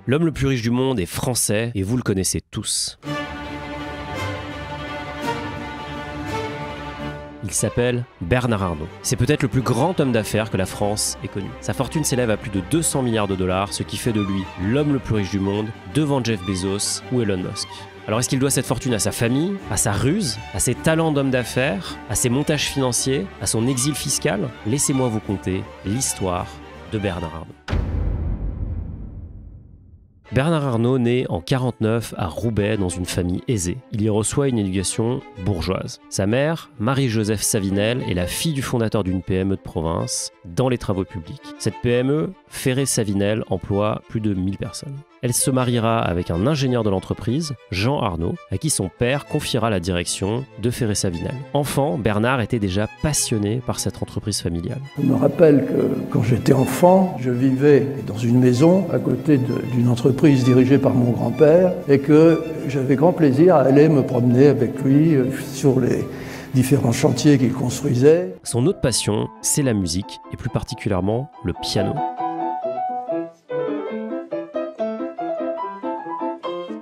L'homme le plus riche du monde est français et vous le connaissez tous. Il s'appelle Bernard Arnault. C'est peut-être le plus grand homme d'affaires que la France ait connu. Sa fortune s'élève à plus de 200 milliards de dollars, ce qui fait de lui l'homme le plus riche du monde, devant Jeff Bezos ou Elon Musk. Alors est-ce qu'il doit cette fortune à sa famille, à sa ruse, à ses talents d'homme d'affaires, à ses montages financiers, à son exil fiscal? Laissez-moi vous conter l'histoire de Bernard Arnault. Bernard Arnault naît en 1949 à Roubaix dans une famille aisée. Il y reçoit une éducation bourgeoise. Sa mère, Marie-Joseph Savinel, est la fille du fondateur d'une PME de province dans les travaux publics. Cette PME, Ferré Savinel, emploie plus de 1000 personnes. Elle se mariera avec un ingénieur de l'entreprise, Jean Arnault, à qui son père confiera la direction de Ferré Savinel. Enfant, Bernard était déjà passionné par cette entreprise familiale. Je me rappelle que quand j'étais enfant, je vivais dans une maison à côté d'une entreprise dirigée par mon grand-père et que j'avais grand plaisir à aller me promener avec lui sur les différents chantiers qu'il construisait. Son autre passion, c'est la musique et plus particulièrement le piano.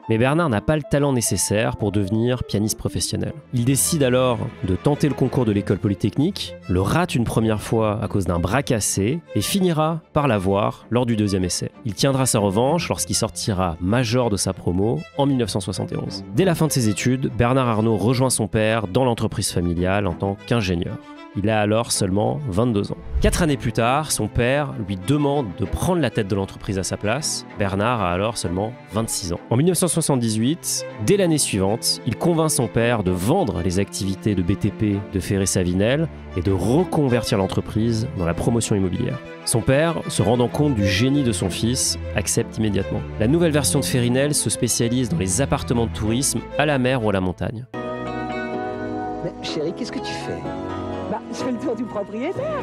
Mais Bernard n'a pas le talent nécessaire pour devenir pianiste professionnel. Il décide alors de tenter le concours de l'école polytechnique, le rate une première fois à cause d'un bras cassé et finira par l'avoir lors du deuxième essai. Il tiendra sa revanche lorsqu'il sortira major de sa promo en 1971. Dès la fin de ses études, Bernard Arnault rejoint son père dans l'entreprise familiale en tant qu'ingénieur. Il a alors seulement 22 ans. 4 années plus tard, son père lui demande de prendre la tête de l'entreprise à sa place. Bernard a alors seulement 26 ans. En 1978, dès l'année suivante, il convainc son père de vendre les activités de BTP de Ferré Savinel et de reconvertir l'entreprise dans la promotion immobilière. Son père, se rendant compte du génie de son fils, accepte immédiatement. La nouvelle version de Ferrinel se spécialise dans les appartements de tourisme à la mer ou à la montagne. Mais chérie, qu'est-ce que tu fais ? Je fais le tour du propriétaire.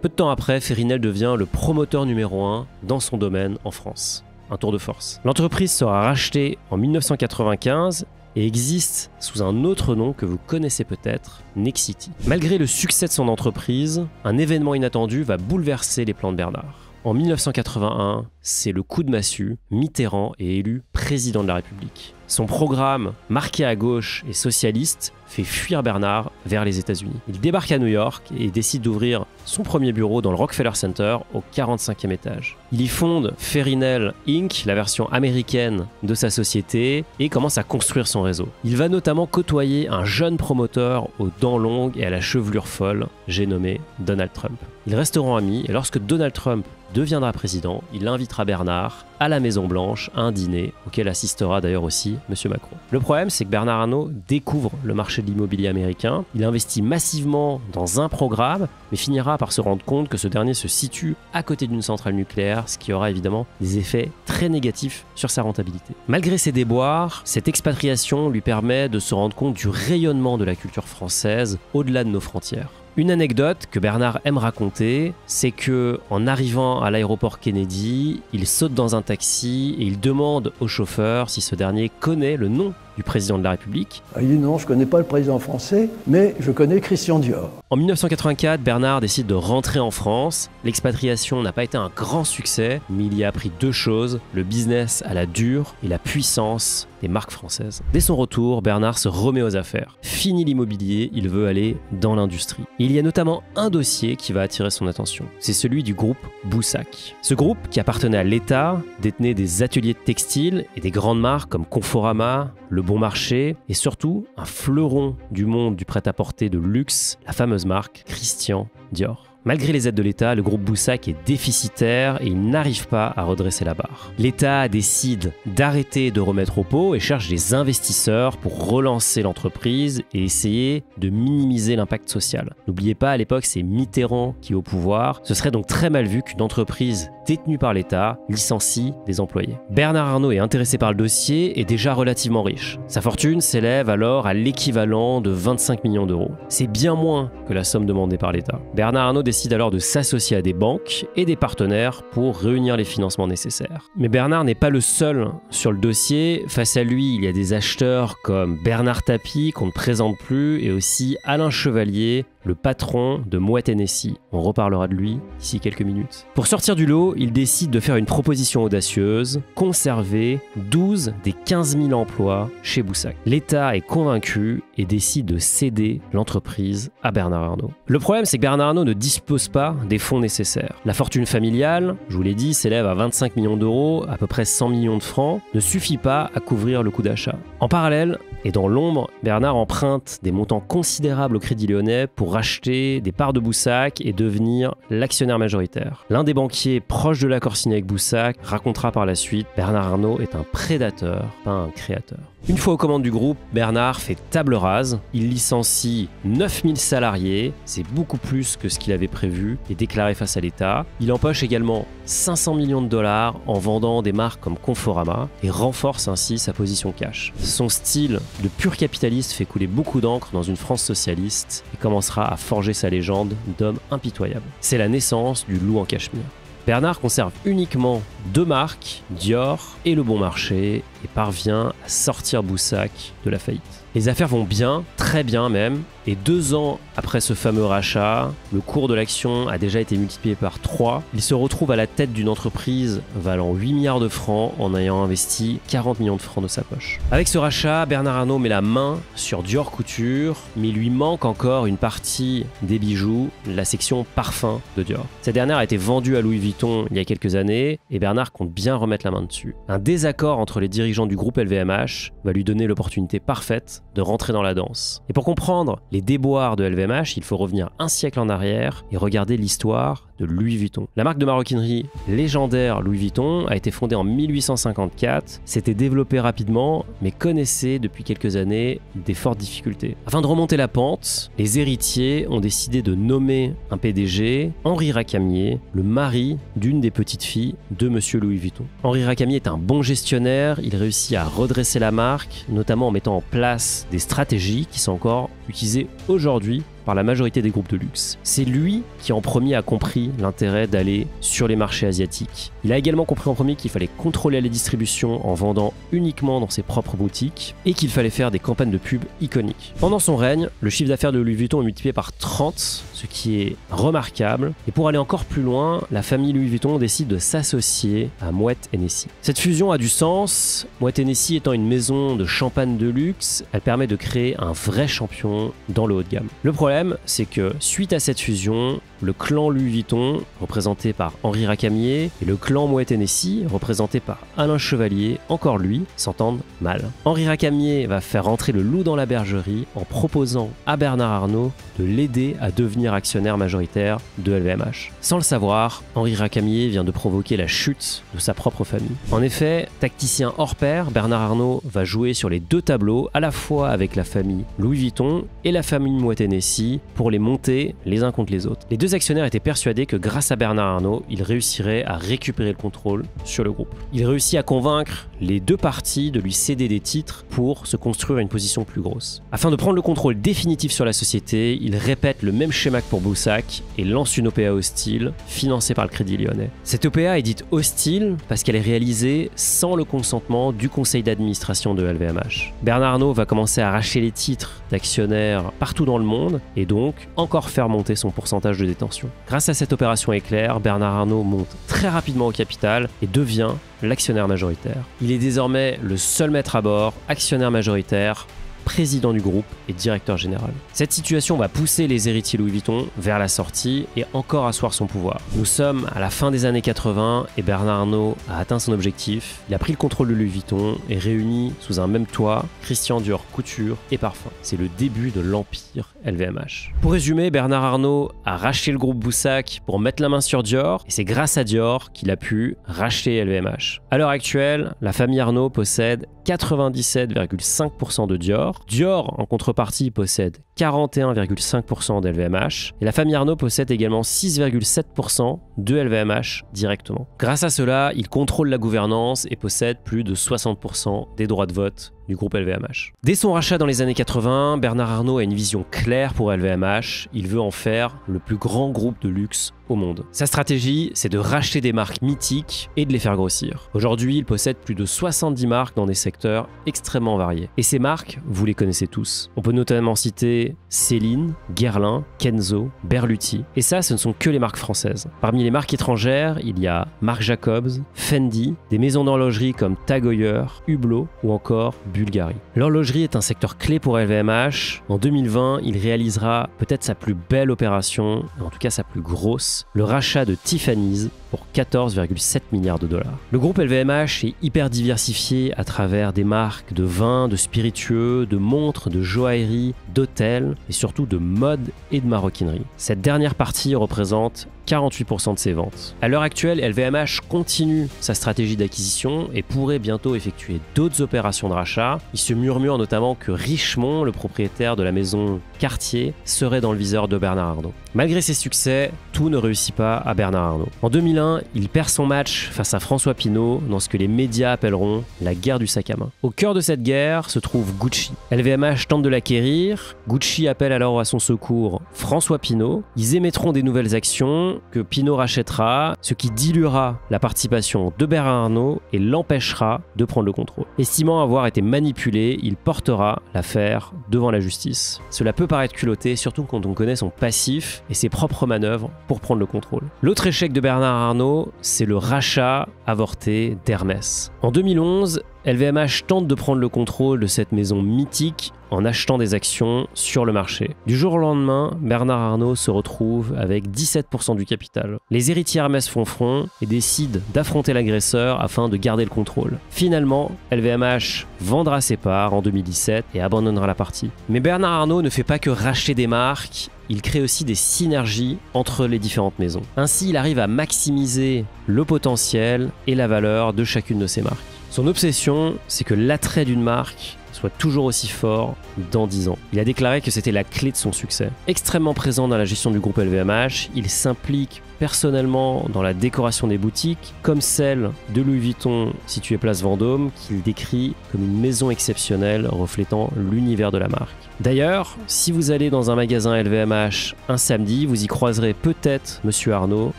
Peu de temps après, Ferrinel devient le promoteur numéro 1 dans son domaine en France. Un tour de force. L'entreprise sera rachetée en 1995 et existe sous un autre nom que vous connaissez peut-être, Nexity. Malgré le succès de son entreprise, un événement inattendu va bouleverser les plans de Bernard. En 1981, c'est le coup de massue, Mitterrand est élu président de la République. Son programme, marqué à gauche et socialiste, fait fuir Bernard vers les États-Unis. Il débarque à New York et décide d'ouvrir son premier bureau dans le Rockefeller Center au 45e étage. Il y fonde Ferrinel Inc., la version américaine de sa société, et commence à construire son réseau. Il va notamment côtoyer un jeune promoteur aux dents longues et à la chevelure folle, j'ai nommé Donald Trump. Ils resteront amis et lorsque Donald Trump deviendra président, il invitera Bernard à la Maison-Blanche à un dîner auquel assistera d'ailleurs aussi M. Macron. Le problème, c'est que Bernard Arnault découvre le marché de l'immobilier américain, il investit massivement dans un programme, mais finira par se rendre compte que ce dernier se situe à côté d'une centrale nucléaire, ce qui aura évidemment des effets très négatifs sur sa rentabilité. Malgré ses déboires, cette expatriation lui permet de se rendre compte du rayonnement de la culture française au-delà de nos frontières. Une anecdote que Bernard aime raconter, c'est que en arrivant à l'aéroport Kennedy, il saute dans un taxi et il demande au chauffeur si ce dernier connaît le nom du président de la République. Il dit non, je ne connais pas le président français, mais je connais Christian Dior. En 1984, Bernard décide de rentrer en France. L'expatriation n'a pas été un grand succès, mais il y a appris deux choses, le business à la dure et la puissance des marques françaises. Dès son retour, Bernard se remet aux affaires. Fini l'immobilier, il veut aller dans l'industrie. Et il y a notamment un dossier qui va attirer son attention. C'est celui du groupe Boussac. Ce groupe, qui appartenait à l'État, détenait des ateliers de textile et des grandes marques comme Conforama, Le Bon Marché et surtout un fleuron du monde du prêt-à-porter de luxe, la fameuse marque Christian Dior. Malgré les aides de l'État, le groupe Boussac est déficitaire et il n'arrive pas à redresser la barre. L'État décide d'arrêter de remettre au pot et cherche des investisseurs pour relancer l'entreprise et essayer de minimiser l'impact social. N'oubliez pas, à l'époque, c'est Mitterrand qui est au pouvoir. Ce serait donc très mal vu qu'une entreprise détenue par l'État licencie des employés. Bernard Arnault est intéressé par le dossier et déjà relativement riche. Sa fortune s'élève alors à l'équivalent de 25 millions d'euros. C'est bien moins que la somme demandée par l'État. Bernard Arnault décide alors de s'associer à des banques et des partenaires pour réunir les financements nécessaires. Mais Bernard n'est pas le seul sur le dossier. Face à lui, il y a des acheteurs comme Bernard Tapie, qu'on ne présente plus, et aussi Alain Chevalier, le patron de Moët Hennessy. On reparlera de lui d'ici quelques minutes. Pour sortir du lot, il décide de faire une proposition audacieuse, conserver 12 des 15 000 emplois chez Boussac. L'État est convaincu et décide de céder l'entreprise à Bernard Arnault. Le problème, c'est que Bernard Arnault ne dispose pas des fonds nécessaires. La fortune familiale, je vous l'ai dit, s'élève à 25 millions d'euros, à peu près 100 millions de francs, ne suffit pas à couvrir le coût d'achat. En parallèle, et dans l'ombre, Bernard emprunte des montants considérables au Crédit Lyonnais pour racheter des parts de Boussac et devenir l'actionnaire majoritaire. L'un des banquiers proches de l'accord signé avec Boussac racontera par la suite « Bernard Arnault est un prédateur, pas un créateur ». Une fois aux commandes du groupe, Bernard fait table rase, il licencie 9000 salariés, c'est beaucoup plus que ce qu'il avait prévu et déclaré face à l'État. Il empoche également 500 millions de dollars en vendant des marques comme Conforama et renforce ainsi sa position cash. Son style de pur capitaliste fait couler beaucoup d'encre dans une France socialiste et commencera à forger sa légende d'homme impitoyable. C'est la naissance du loup en cachemire. Bernard conserve uniquement 2 marques, Dior et Le Bon Marché, et parvient à sortir Boussac de la faillite. Les affaires vont bien, très bien même, et 2 ans après ce fameux rachat, le cours de l'action a déjà été multiplié par 3. Il se retrouve à la tête d'une entreprise valant 8 milliards de francs en ayant investi 40 millions de francs de sa poche. Avec ce rachat, Bernard Arnault met la main sur Dior Couture, mais il lui manque encore une partie des bijoux, la section parfum de Dior. Cette dernière a été vendue à Louis Vuitton il y a quelques années, et Bernard compte bien remettre la main dessus. Un désaccord entre les dirigeants du groupe LVMH va lui donner l'opportunité parfaite de rentrer dans la danse. Et pour comprendre les déboires de LVMH, il faut revenir un siècle en arrière et regarder l'histoire de Louis Vuitton. La marque de maroquinerie légendaire Louis Vuitton a été fondée en 1854, s'était développée rapidement, mais connaissait depuis quelques années des fortes difficultés. Afin de remonter la pente, les héritiers ont décidé de nommer un PDG, Henri Racamier, le mari d'une des petites filles de Monsieur Louis Vuitton. Henri Racamier est un bon gestionnaire, il réussit à redresser la marque, notamment en mettant en place des stratégies qui sont encore utilisées aujourd'hui par la majorité des groupes de luxe. C'est lui qui en premier a compris l'intérêt d'aller sur les marchés asiatiques. Il a également compris en premier qu'il fallait contrôler les distributions en vendant uniquement dans ses propres boutiques et qu'il fallait faire des campagnes de pub iconiques. Pendant son règne, le chiffre d'affaires de Louis Vuitton est multiplié par 30, ce qui est remarquable. Et pour aller encore plus loin, la famille Louis Vuitton décide de s'associer à Moët Hennessy. Cette fusion a du sens. Moët Hennessy étant une maison de champagne de luxe, elle permet de créer un vrai champion dans le haut de gamme. Le problème, c'est que suite à cette fusion, le clan Louis Vuitton, représenté par Henri Racamier, et le clan Moët Hennessy, représenté par Alain Chevalier, encore lui, s'entendent mal. Henri Racamier va faire rentrer le loup dans la bergerie en proposant à Bernard Arnault de l'aider à devenir actionnaire majoritaire de LVMH. Sans le savoir, Henri Racamier vient de provoquer la chute de sa propre famille. En effet, tacticien hors pair, Bernard Arnault va jouer sur les 2 tableaux, à la fois avec la famille Louis Vuitton et la famille Moët Hennessy, pour les monter les uns contre les autres. Les 2 actionnaires étaient persuadés que grâce à Bernard Arnault, ils réussiraient à récupérer le contrôle sur le groupe. Il réussit à convaincre les 2 parties de lui céder des titres pour se construire une position plus grosse. Afin de prendre le contrôle définitif sur la société, il répète le même schéma que pour Boussac et lance une OPA hostile financée par le Crédit Lyonnais. Cette OPA est dite hostile parce qu'elle est réalisée sans le consentement du conseil d'administration de LVMH. Bernard Arnault va commencer à racheter les titres d'actionnaires partout dans le monde et donc encore faire monter son pourcentage de détention. Grâce à cette opération éclair, Bernard Arnault monte très rapidement au capital et devient l'actionnaire majoritaire. Il est désormais le seul maître à bord, actionnaire majoritaire, président du groupe et directeur général. Cette situation va pousser les héritiers Louis Vuitton vers la sortie et encore asseoir son pouvoir. Nous sommes à la fin des années 80 et Bernard Arnault a atteint son objectif. Il a pris le contrôle de Louis Vuitton et réunit sous un même toit Christian Dior Couture et Parfum. C'est le début de l'empire LVMH. Pour résumer, Bernard Arnault a racheté le groupe Boussac pour mettre la main sur Dior et c'est grâce à Dior qu'il a pu racheter LVMH. À l'heure actuelle, la famille Arnault possède 97,5% de Dior. Dior, en contrepartie, possède 41,5% d'LVMH. Et la famille Arnault possède également 6,7% de LVMH directement. Grâce à cela, il contrôle la gouvernance et possède plus de 60% des droits de vote du groupe LVMH. Dès son rachat dans les années 80, Bernard Arnault a une vision claire pour LVMH. Il veut en faire le plus grand groupe de luxe au monde. Sa stratégie, c'est de racheter des marques mythiques et de les faire grossir. Aujourd'hui, il possède plus de 70 marques dans des secteurs extrêmement variés. Et ces marques vous les connaissez tous. On peut notamment citer Céline, Guerlain, Kenzo, Berluti. Et ça, ce ne sont que les marques françaises. Parmi les marques étrangères, il y a Marc Jacobs, Fendi, des maisons d'horlogerie comme Tag Heuer, Hublot ou encore Bulgari. L'horlogerie est un secteur clé pour LVMH. En 2020, il réalisera peut-être sa plus belle opération, en tout cas sa plus grosse, le rachat de Tiffany's pour 14,7 milliards de dollars. Le groupe LVMH est hyper diversifié à travers des marques de vins, de spiritueux, de montres, de joaillerie, d'hôtels et surtout de mode et de maroquinerie. Cette dernière partie représente 48% de ses ventes. À l'heure actuelle, LVMH continue sa stratégie d'acquisition et pourrait bientôt effectuer d'autres opérations de rachat. Il se murmure notamment que Richemont, le propriétaire de la maison Cartier, serait dans le viseur de Bernard Arnault. Malgré ses succès, tout ne réussit pas à Bernard Arnault. En 2001, il perd son match face à François Pinault dans ce que les médias appelleront la guerre du sac à main. Au cœur de cette guerre se trouve Gucci. LVMH tente de l'acquérir, Gucci appelle alors à son secours François Pinault. Ils émettront des nouvelles actions que Pinault rachètera, ce qui diluera la participation de Bernard Arnault et l'empêchera de prendre le contrôle. Estimant avoir été manipulé, il portera l'affaire devant la justice. Cela peut paraître culotté, surtout quand on connaît son passif et ses propres manœuvres pour prendre le contrôle. L'autre échec de Bernard Arnault, c'est le rachat avorté d'Hermès. En 2011, LVMH tente de prendre le contrôle de cette maison mythique en achetant des actions sur le marché. Du jour au lendemain, Bernard Arnault se retrouve avec 17% du capital. Les héritiers Hermès font front et décident d'affronter l'agresseur afin de garder le contrôle. Finalement, LVMH vendra ses parts en 2017 et abandonnera la partie. Mais Bernard Arnault ne fait pas que racheter des marques, il crée aussi des synergies entre les différentes maisons. Ainsi, il arrive à maximiser le potentiel et la valeur de chacune de ses marques. Son obsession, c'est que l'attrait d'une marque soit toujours aussi fort dans 10 ans. Il a déclaré que c'était la clé de son succès. Extrêmement présent dans la gestion du groupe LVMH, il s'implique personnellement dans la décoration des boutiques, comme celle de Louis Vuitton située place Vendôme, qu'il décrit comme une maison exceptionnelle reflétant l'univers de la marque. D'ailleurs, si vous allez dans un magasin LVMH un samedi, vous y croiserez peut-être Monsieur Arnault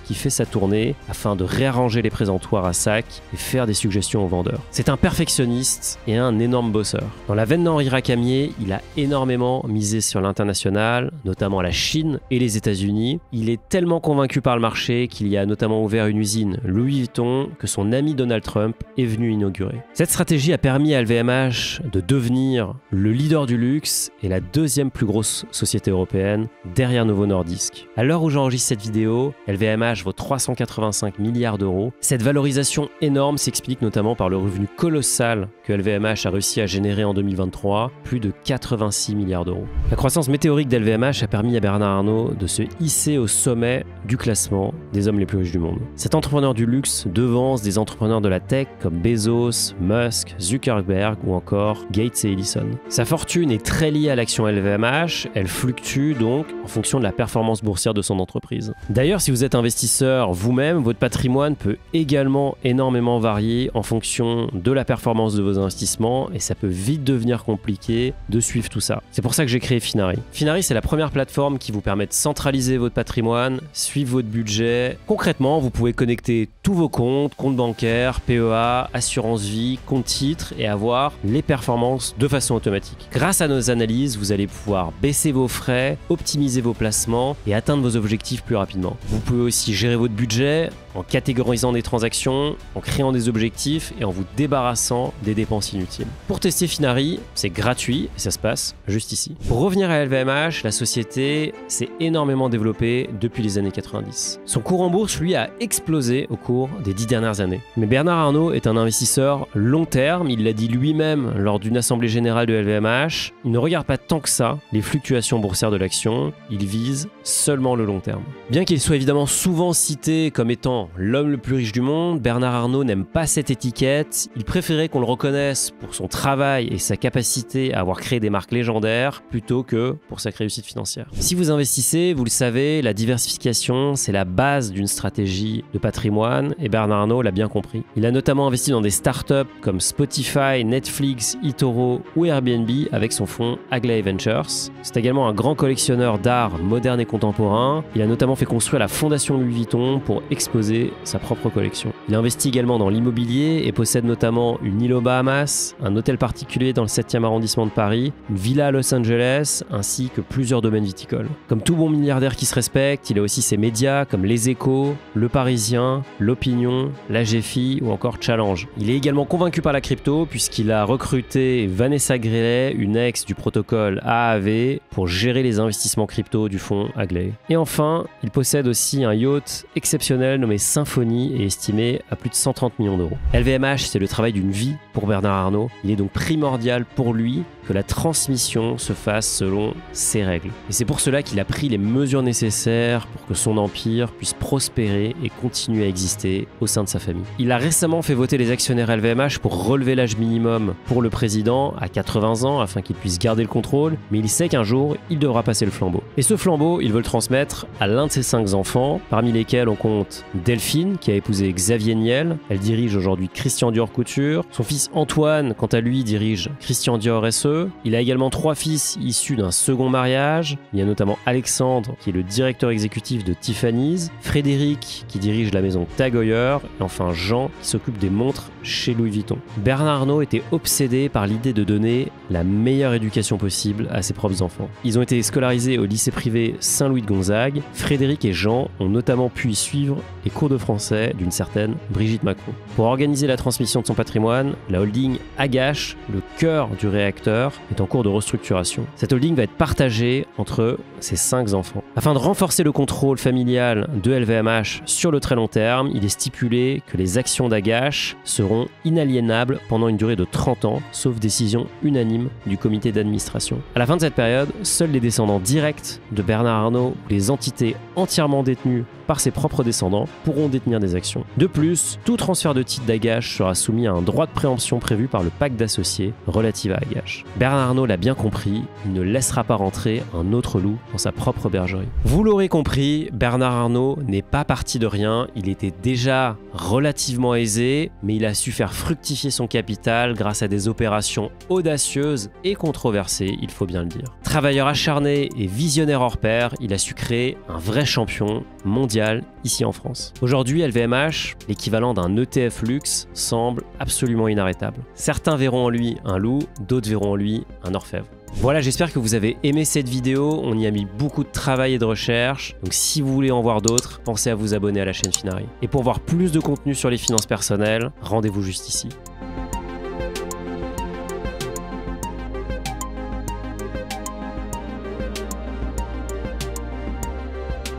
qui fait sa tournée afin de réarranger les présentoirs à sac et faire des suggestions aux vendeurs. C'est un perfectionniste et un énorme bosseur. Dans la veine d'Henri Racamier, il a énormément misé sur l'international, notamment la Chine et les États-Unis. Il est tellement convaincu par le marché qu'il y a notamment ouvert une usine Louis Vuitton que son ami Donald Trump est venu inaugurer. Cette stratégie a permis à LVMH de devenir le leader du luxe et la deuxième plus grosse société européenne derrière Novo Nordisk. À l'heure où j'enregistre cette vidéo, LVMH vaut 385 milliards d'euros. Cette valorisation énorme s'explique notamment par le revenu colossal que LVMH a réussi à générer en 2023, plus de 86 milliards d'euros. La croissance météorique d'LVMH a permis à Bernard Arnault de se hisser au sommet du classement des hommes les plus riches du monde. Cet entrepreneur du luxe devance des entrepreneurs de la tech comme Bezos, Musk, Zuckerberg ou encore Gates et Ellison. Sa fortune est très liée à l'action LVMH, elle fluctue donc en fonction de la performance boursière de son entreprise. D'ailleurs, si vous êtes investisseur vous-même, votre patrimoine peut également énormément varier en fonction de la performance de vos investissements et ça peut vite devenir compliqué de suivre tout ça. C'est pour ça que j'ai créé Finari. Finari, c'est la première plateforme qui vous permet de centraliser votre patrimoine, suivre votre budget. Concrètement, vous pouvez connecter tous vos comptes bancaires, PEA, assurance vie, compte titres et avoir les performances de façon automatique. Grâce à nos analyses, vous allez pouvoir baisser vos frais, optimiser vos placements et atteindre vos objectifs plus rapidement. Vous pouvez aussi gérer votre budget en catégorisant des transactions, en créant des objectifs et en vous débarrassant des dépenses inutiles. Pour tester Finari, c'est gratuit et ça se passe juste ici. Pour revenir à LVMH, la société s'est énormément développée depuis les années 90. Son cours en bourse, lui, a explosé au cours des 10 dernières années. Mais Bernard Arnault est un investisseur long terme, il l'a dit lui-même lors d'une assemblée générale de LVMH. Il ne regarde pas tant que ça les fluctuations boursières de l'action, il vise seulement le long terme. Bien qu'il soit évidemment souvent cité comme étant l'homme le plus riche du monde, Bernard Arnault n'aime pas cette étiquette. Il préférait qu'on le reconnaisse pour son travail et sa capacité à avoir créé des marques légendaires plutôt que pour sa réussite financière. Si vous investissez, vous le savez, la diversification, c'est la base base d'une stratégie de patrimoine et Bernard Arnault l'a bien compris. Il a notamment investi dans des startups comme Spotify, Netflix, eToro ou Airbnb avec son fonds Aglaé Ventures. C'est également un grand collectionneur d'art moderne et contemporain. Il a notamment fait construire la fondation Louis Vuitton pour exposer sa propre collection. Il investit également dans l'immobilier et possède notamment une île aux Bahamas, un hôtel particulier dans le 7e arrondissement de Paris, une villa à Los Angeles, ainsi que plusieurs domaines viticoles. Comme tout bon milliardaire qui se respecte, il a aussi ses médias comme Les Échos, Le Parisien, L'Opinion, La GFI ou encore Challenge. Il est également convaincu par la crypto puisqu'il a recruté Vanessa Grillet, une ex du protocole AAV, pour gérer les investissements crypto du fonds Aglaé. Et enfin, il possède aussi un yacht exceptionnel nommé Symphony et estimé à plus de 130 millions d'euros. LVMH, c'est le travail d'une vie pour Bernard Arnault. Il est donc primordial pour lui que la transmission se fasse selon ses règles. Et c'est pour cela qu'il a pris les mesures nécessaires pour que son empire puisse prospérer et continuer à exister au sein de sa famille. Il a récemment fait voter les actionnaires LVMH pour relever l'âge minimum pour le président à 80 ans afin qu'il puisse garder le contrôle, mais il sait qu'un jour, il devra passer le flambeau. Et ce flambeau, il veut le transmettre à l'un de ses 5 enfants, parmi lesquels on compte Delphine, qui a épousé Xavier Niel. Elle dirige aujourd'hui Christian Dior Couture. Son fils Antoine, quant à lui, dirige Christian Dior SE. Il a également 3 fils issus d'un second mariage. Il y a notamment Alexandre, qui est le directeur exécutif de Tiffany's, Frédéric, qui dirige la maison Tag Heuer, et enfin Jean, qui s'occupe des montres chez Louis Vuitton. Bernard Arnault était obsédé par l'idée de donner la meilleure éducation possible à ses propres enfants. Ils ont été scolarisés au lycée privé Saint-Louis de Gonzague. Frédéric et Jean ont notamment pu y suivre les cours de français d'une certaine Brigitte Macron. Pour organiser la transmission de son patrimoine, la holding Agache, le cœur du réacteur, est en cours de restructuration. Cette holding va être partagée entre ses 5 enfants. Afin de renforcer le contrôle familial de LVMH sur le très long terme, il est stipulé que les actions d'Agache seront inaliénables pendant une durée de 30 ans, sauf décision unanime du comité d'administration. À la fin de cette période, seuls les descendants directs de Bernard Arnault ou les entités entièrement détenues par ses propres descendants pourront détenir des actions. De plus, tout transfert de titre d'Agache sera soumis à un droit de préemption prévu par le pacte d'associés relatif à Agache. Bernard Arnault l'a bien compris, il ne laissera pas rentrer un autre loup dans sa propre bergerie. Vous l'aurez compris, Bernard Arnault n'est pas parti de rien, il était déjà relativement aisé, mais il a su faire fructifier son capital grâce à des opérations audacieuses et controversées, il faut bien le dire. Travailleur acharné et visionnaire hors pair, il a su créer un vrai champion mondial ici en France. Aujourd'hui, LVMH, l'équivalent d'un ETF luxe, semble absolument inarrêtable. Certains verront en lui un loup, d'autres verront en lui un orfèvre. Voilà, j'espère que vous avez aimé cette vidéo, on y a mis beaucoup de travail et de recherche, donc si vous voulez en voir d'autres, pensez à vous abonner à la chaîne Finari. Et pour voir plus de contenu sur les finances personnelles, rendez-vous juste ici.